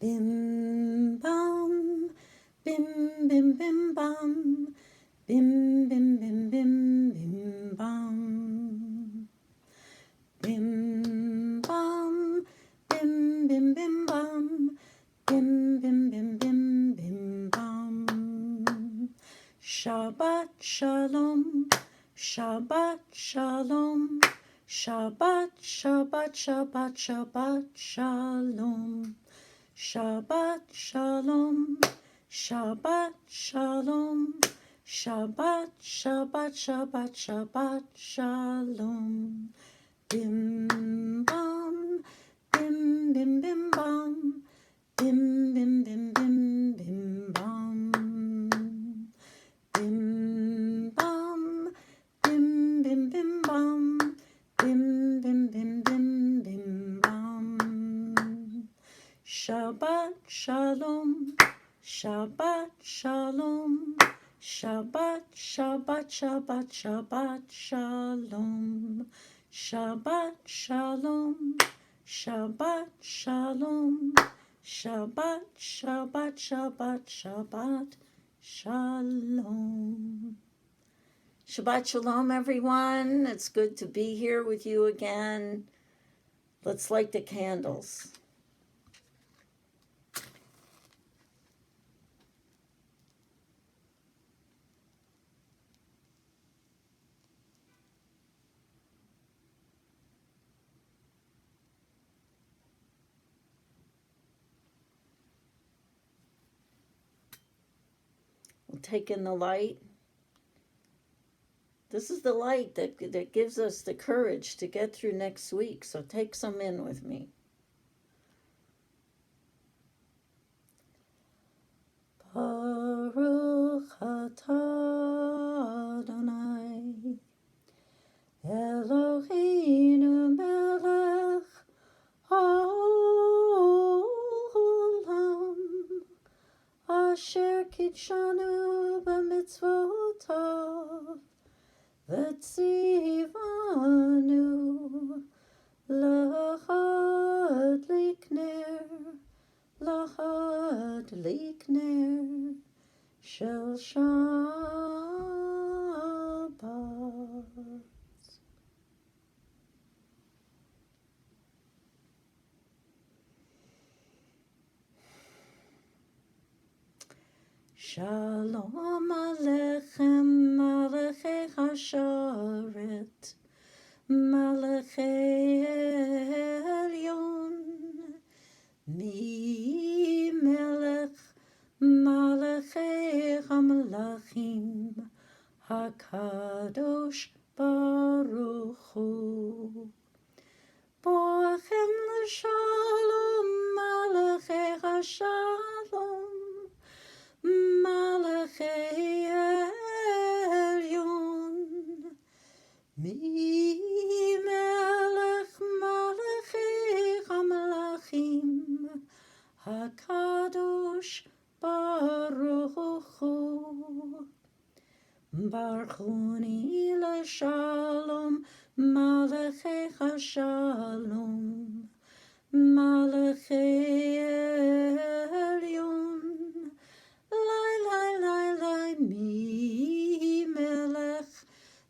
Bim bam, bim bim bim bam, bim bim bim bim bim bam. Bim bam, bim bim bim bam, bim bim bim bim bim bam. Shabbat shalom, Shabbat shalom, Shabbat Shabbat Shabbat Shabbat shalom. Shabbat shalom, Shabbat shalom, Shabbat Shabbat Shabbat Shabbat shalom. Bim bam, bim bim bim bam, bim bim bim bim bim bam. Bim bam, bim bim bim bam, bim bim bim bim bim bam. Shabbat shalom, Shabbat shalom, Shabbat Shabbat Shabbat Shabbat shalom. Shabbat shalom, Shabbat shalom, Shabbat Shabbat Shabbat Shabbat shalom. Shabbat shalom, everyone. It's good to be here with you again. Let's light the candles. We'll take in the light. This is the light that gives us the courage to get through next week, so take some in with me. Baruch atah Adonai Eloheinu melech haolam asher kitshanu b'mitzvotav v'tzivanu lahadlik ner shel Shabbat. Shalom Alechem, Malachei Hasharet, Malachei Elyon, Mi Melech, Malachei HaMelachim, HaKadosh Baruch Hu. Boachem l'shalom, Malachei Hashalom, Malachei Elyon, Mi Melech Malachei HaMelachim, HaKadosh Baruch Hu. Barchuni l'shalom, Malachei Hashalom, Malachei Elyon, Lai, Mi Melech,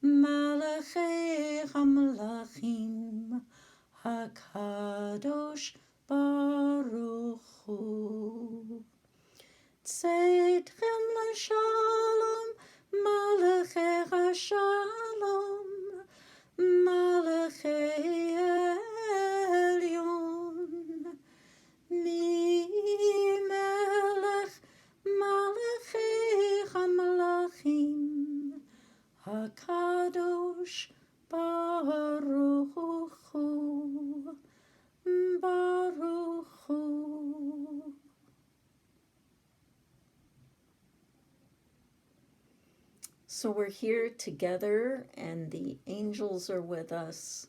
Malachei HaMelachim, HaKadosh Baruch Hu. Tzedchem l'shalom, Malachei Hashalom, Malachei Elyon, Mi Melech, Malachei HaMelachim, HaKadosh Baruch Hu, Baruch Hu. So we're here together and the angels are with us.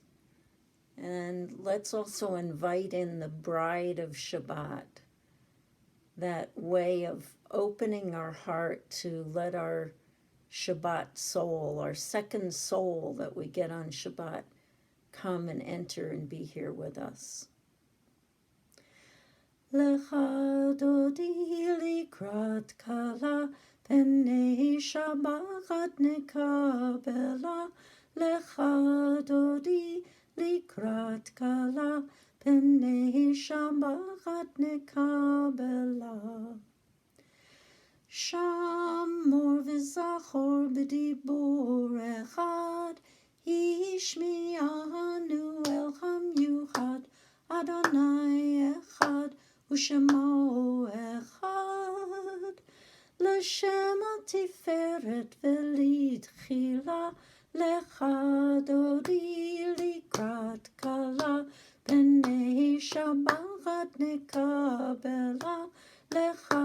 And let's also invite in the bride of Shabbat, that way of opening our heart to let our Shabbat soul, our second soul that we get on Shabbat, come and enter and be here with us. Lecha dodi likrat kala, Pnei Shabbat nekabela. Lecha dodi likrat kala, Pnei Shabbat nekabela. Shamor v'zachor b'dibur echad, Hishmi'anu el hamyuchad, Adonai echad, U'shemo echad. L'shem tiferet v'litchila, Lecha dodi likrat kala, Pnei Shabbat nekabela. Lecha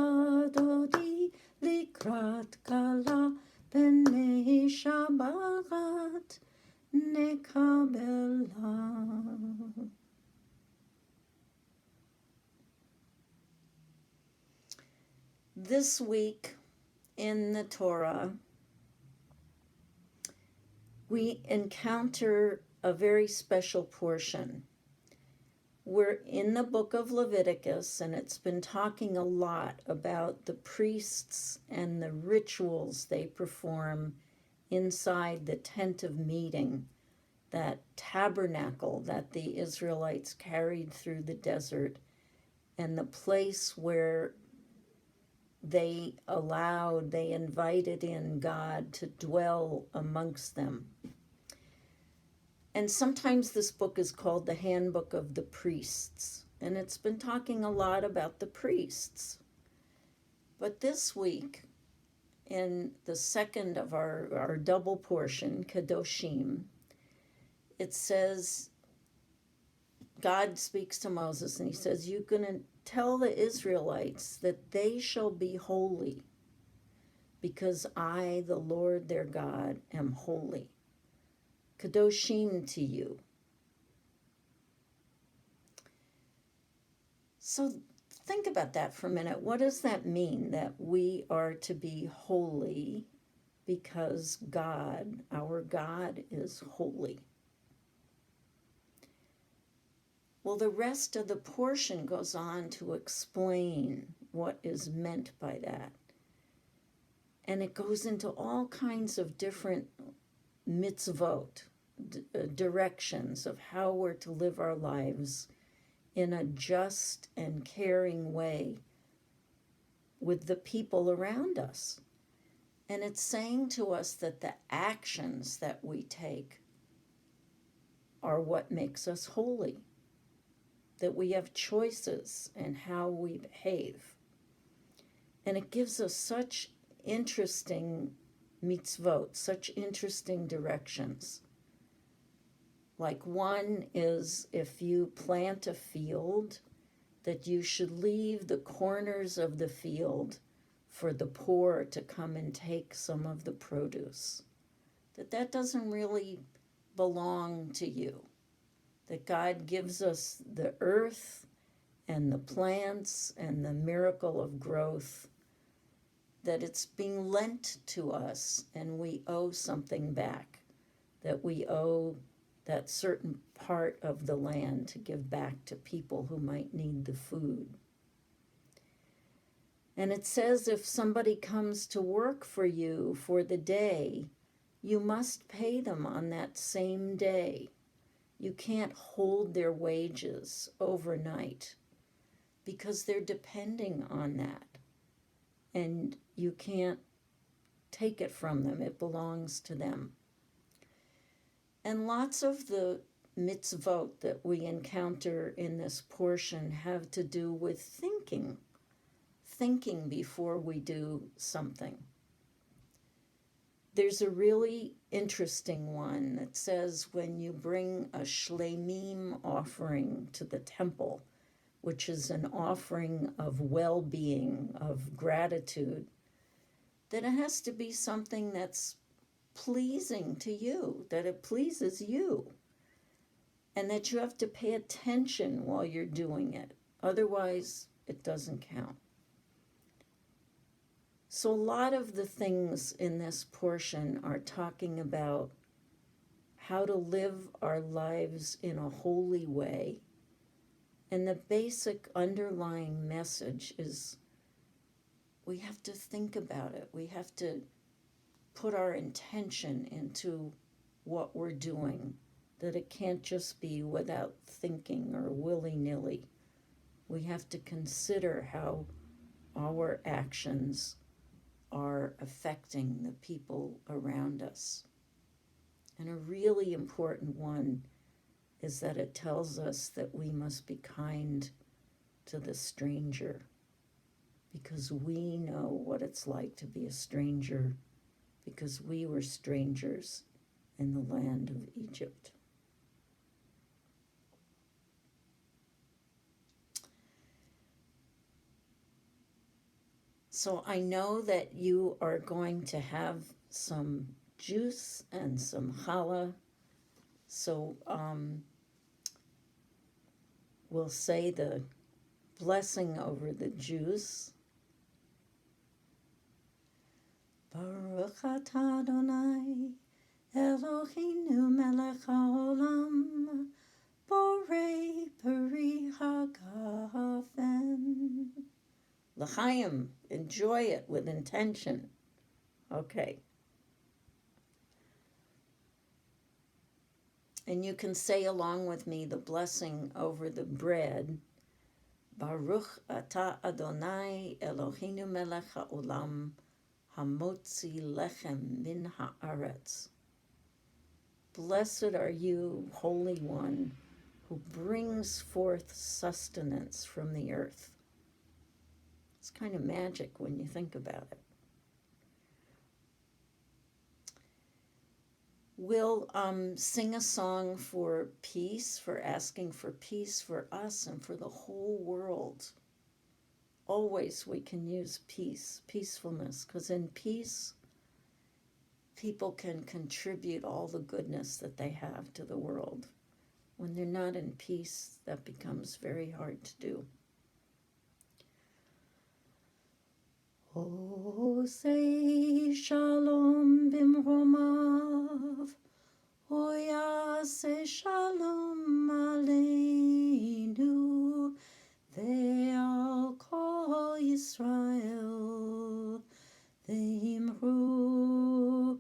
dodi likrat kala, Pnei Shabbat nekabela. This week in the Torah, we encounter a very special portion. We're in the book of Leviticus, and it's been talking a lot about the priests and the rituals they perform inside the tent of meeting, that tabernacle that the Israelites carried through the desert, and the place where they invited in God to dwell amongst them. And sometimes this book is called the Handbook of the Priests, and it's been talking a lot about the priests. But this week, in the second of our double portion, Kedoshim, it says, God speaks to Moses and he says, you're going to tell the Israelites that they shall be holy because I, the Lord their God, am holy. Kedoshim to you. So think about that for a minute. What does that mean, that we are to be holy because God, our God, is holy? Well, the rest of the portion goes on to explain what is meant by that. And it goes into all kinds of different mitzvot, directions of how we're to live our lives in a just and caring way with the people around us. And it's saying to us that the actions that we take are what makes us holy, that we have choices in how we behave. And it gives us such interesting mitzvot, such interesting directions. Like one is, if you plant a field, that you should leave the corners of the field for the poor to come and take some of the produce. That doesn't really belong to you. That God gives us the earth and the plants and the miracle of growth, that it's being lent to us and we owe something back, that we owe that certain part of the land to give back to people who might need the food. And it says if somebody comes to work for you for the day, you must pay them on that same day. You can't hold their wages overnight because they're depending on that. And you can't take it from them. It belongs to them. And lots of the mitzvot that we encounter in this portion have to do with thinking before we do something. There's a really interesting one that says when you bring a shlemim offering to the temple, which is an offering of well-being, of gratitude, that it has to be something that's pleasing to you, that it pleases you, and that you have to pay attention while you're doing it. Otherwise, it doesn't count. So a lot of the things in this portion are talking about how to live our lives in a holy way And the basic underlying message is we have to think about it. We have to put our intention into what we're doing, that it can't just be without thinking or willy-nilly. We have to consider how our actions are affecting the people around us. And a really important one is that it tells us that we must be kind to the stranger, because we know what it's like to be a stranger, because we were strangers in the land of Egypt. So I know that you are going to have some juice and some challah. So we'll say the blessing over the juice. Baruch atah Adonai Eloheinu melech haolam borei peri hagafen. L'chaim, enjoy it with intention. Okay. And you can say along with me the blessing over the bread. Baruch atah Adonai Eloheinu melech haolam hamotzi lechem min haaretz. Blessed are you, Holy One, who brings forth sustenance from the earth. It's kind of magic when you think about it. We'll sing a song for peace, for asking for peace for us and for the whole world. Always we can use peace, peacefulness, because in peace, people can contribute all the goodness that they have to the world. When they're not in peace, that becomes very hard to do. Osei shalom bimromav, oyaseh shalom aleinu, ve'al kol Yisrael, ve'imru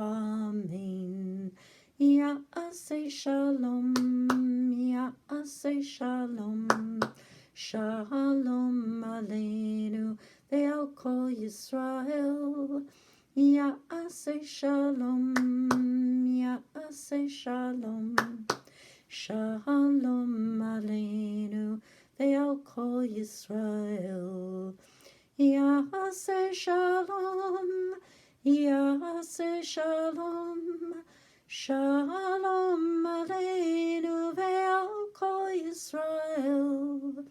amen. Ya'aseh shalom, ya'aseh shalom. Shalom aleinu ve'al kol Yisrael. Ya'aseh shalom, ya'aseh shalom. Shalom aleinu ve'al kol Yisrael. Ya'aseh shalom, ya'aseh shalom. Shalom aleinu ve'al kol Yisrael.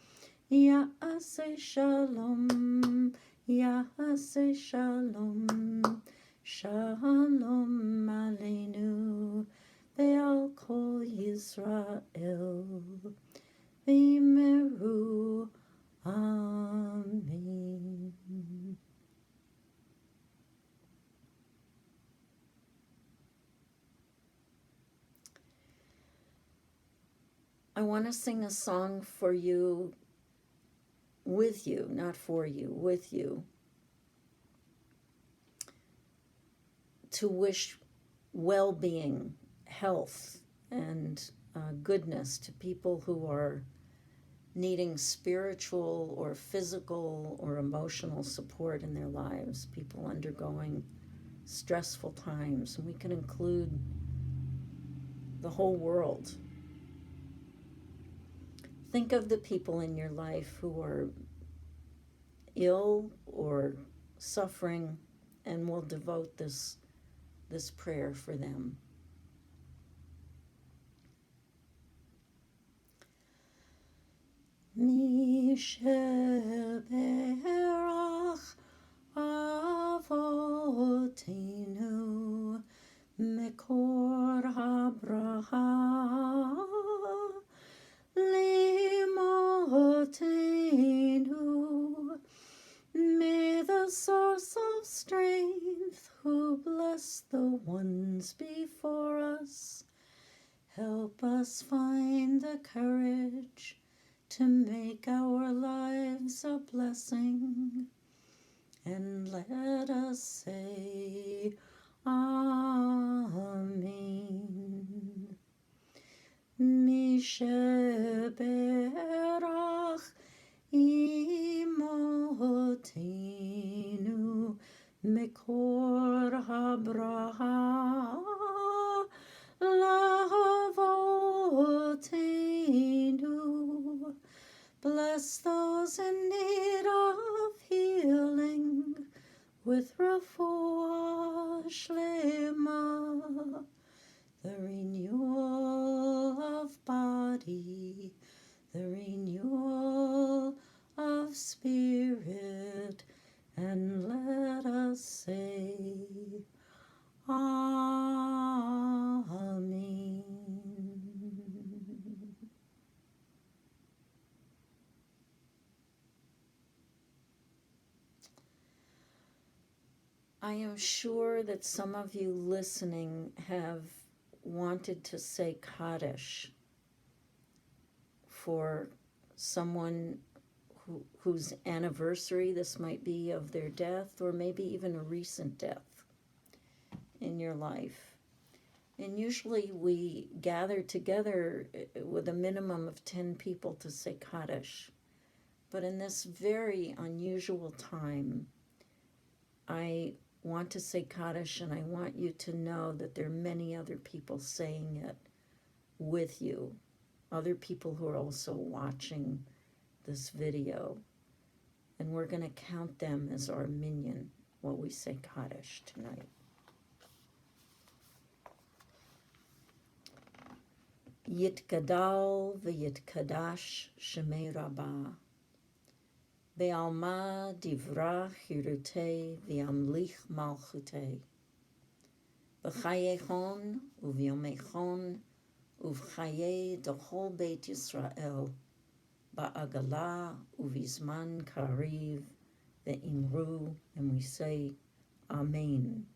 Ya'aseh shalom, ya'aseh shalom. Shalom aleinu ve'al kol Yisrael. V'yimeru amen. I want to sing a song for you, with you, not for you, with you, to wish well-being, health, and goodness to people who are needing spiritual or physical or emotional support in their lives, people undergoing stressful times, and we can include the whole world. Think of the people in your life who are ill or suffering, and we'll devote this prayer for them. Misheberach avotenu mekor habraha limotenu. May the source of strength, who bless the ones before us, help us find the courage to make our lives a blessing. And let us say, Amen. Misheberach Imotenu Mekor Habraha Lahavotenu. Bless those in need of healing with refuah shlema, the renewal of body, the renewal of spirit, and let us say, Amen. I am sure that some of you listening have wanted to say Kaddish for someone whose anniversary this might be of their death, or maybe even a recent death in your life. And usually we gather together with a minimum of 10 people to say Kaddish. But in this very unusual time, I want to say Kaddish, and I want you to know that there are many other people saying it with you, other people who are also watching this video, and we're going to count them as our minyan while we say Kaddish tonight. Yitgadal v'yitkadash shemei Rabbah, Be'alma divra chirutei v'yamlich malchutei, B'chayechon uvyomechon uv'chayei d'chol Beit Yisrael, Ba'agala uvizman kariv ve'imru, and we say, Amen.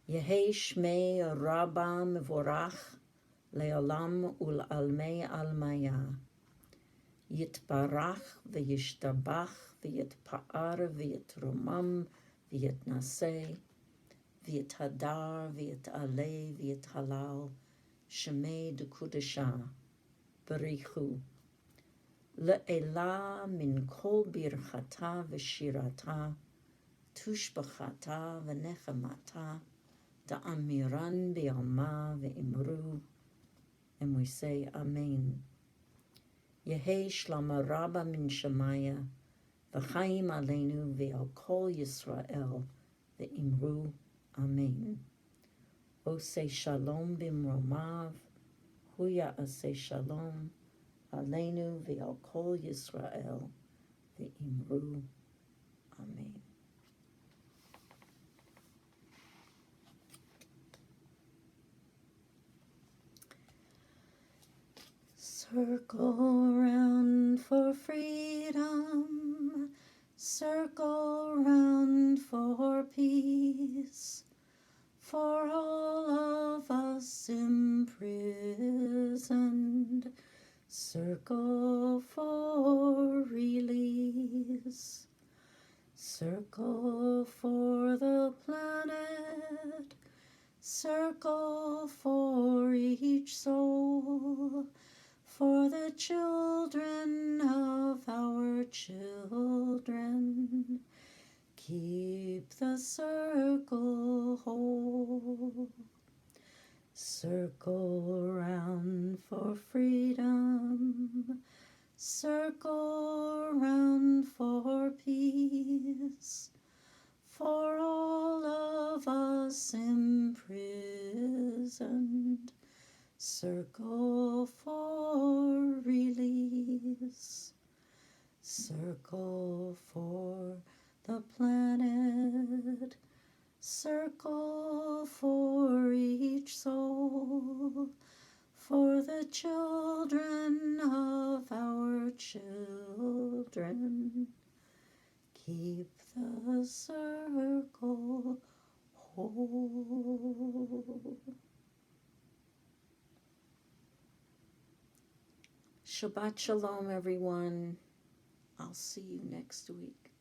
Yehei shmei Rabba mevorach le'olam ul'almei almaya, Yitbarach v'yishtabach v'yitpa'ar v'yitromam v'yitnaseh v'yithadar v'yit'aleh v'yithalal shemei d'kudesha barichu le'ela min kol birchata v'shirata tushbachata v'nechamata da'amiran bi'alma v'imru, and we say Amen. Yehei shlama rabba min shemaya, v'chaim aleinu ve'al kol Yisrael, ve'imru Amen. Osei shalom bimromav, hu ya'aseh shalom, aleinu ve'al kol Yisrael, ve'imru Amen. Circle round for freedom, circle round for peace, for all of us imprisoned, circle for release, circle for the planet, circle for each soul, for the children of our children. Keep the circle whole. Circle round for freedom. Circle round for peace. For all of us imprisoned. Circle for release, circle for the planet, circle for each soul, for the children of our children. Keep the circle whole. Shabbat Shalom, everyone. I'll see you next week.